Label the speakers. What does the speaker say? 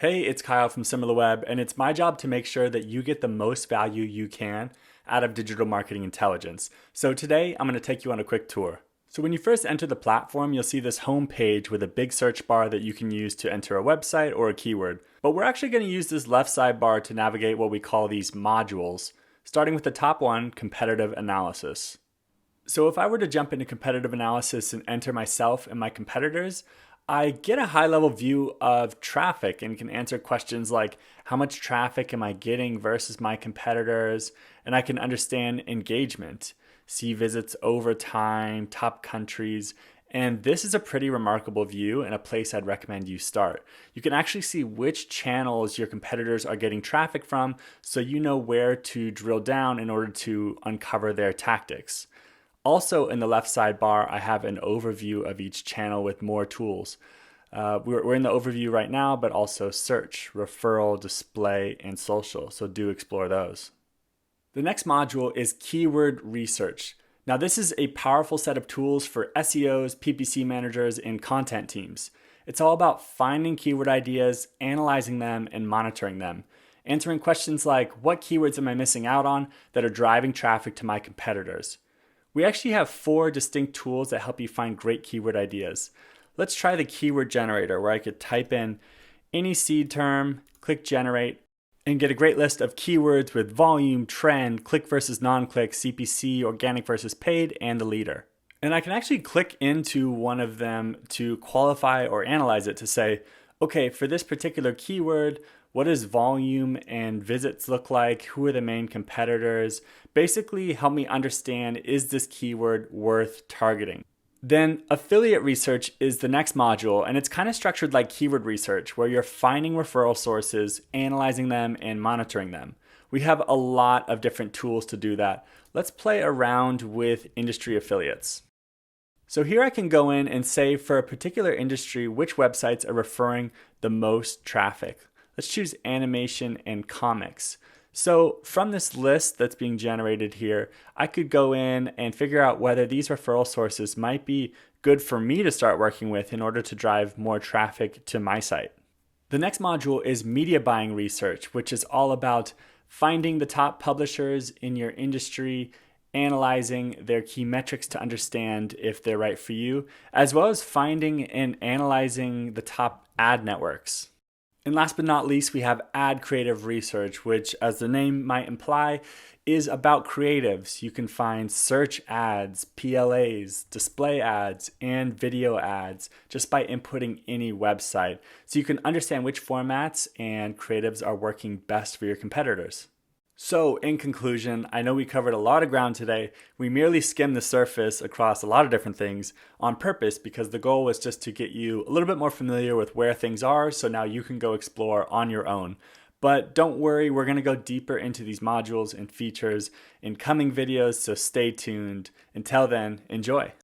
Speaker 1: Hey, it's Kyle from SimilarWeb, and it's my job to make sure that you get the most value you can out of digital marketing intelligence. So today, I'm going to take you on a quick tour. So when you first enter the platform, you'll see this home page with a big search bar that you can use to enter a website or a keyword. But we're actually going to use this left sidebar to navigate what we call these modules, starting with the top one, competitive analysis. So if I were to jump into competitive analysis and enter myself and my competitors, I get a high level view of traffic and can answer questions like how much traffic am I getting versus my competitors? And I can understand engagement, see visits over time, top countries. And this is a pretty remarkable view and a place I'd recommend you start. You can actually see which channels your competitors are getting traffic from so you know where to drill down in order to uncover their tactics. Also in the left sidebar, I have an overview of each channel with more tools. We're in the overview right now, but also search, referral, display, and social. So do explore those. The next module is keyword research. Now this is a powerful set of tools for SEOs, PPC managers, and content teams. It's all about finding keyword ideas, analyzing them, and monitoring them. Answering questions like, what keywords am I missing out on that are driving traffic to my competitors? We actually have 4 distinct tools that help you find great keyword ideas. Let's try the keyword generator, where I could type in any seed term, click generate, and get a great list of keywords with volume, trend, click versus non-click, CPC, organic versus paid, and the leader. And I can actually click into one of them to qualify or analyze it to say, okay, for this particular keyword, what does volume and visits look like? Who are the main competitors? Basically help me understand, is this keyword worth targeting? Then affiliate research is the next module, and it's kind of structured like keyword research, where you're finding referral sources, analyzing them, and monitoring them. We have a lot of different tools to do that. Let's play around with industry affiliates. So here I can go in and say for a particular industry, which websites are referring the most traffic. Let's choose animation and comics. So from this list that's being generated here, I could go in and figure out whether these referral sources might be good for me to start working with in order to drive more traffic to my site. The next module is media buying research, which is all about finding the top publishers in your industry, analyzing their key metrics to understand if they're right for you, as well as finding and analyzing the top ad networks. And last but not least, we have ad creative research, which, as the name might imply, is about creatives. You can find search ads, PLAs, display ads, and video ads just by inputting any website. So you can understand which formats and creatives are working best for your competitors. So in conclusion, I know we covered a lot of ground today. We merely skimmed the surface across a lot of different things on purpose because the goal was just to get you a little bit more familiar with where things are so now you can go explore on your own. But don't worry, we're going to go deeper into these modules and features in coming videos, so stay tuned. Until then, enjoy.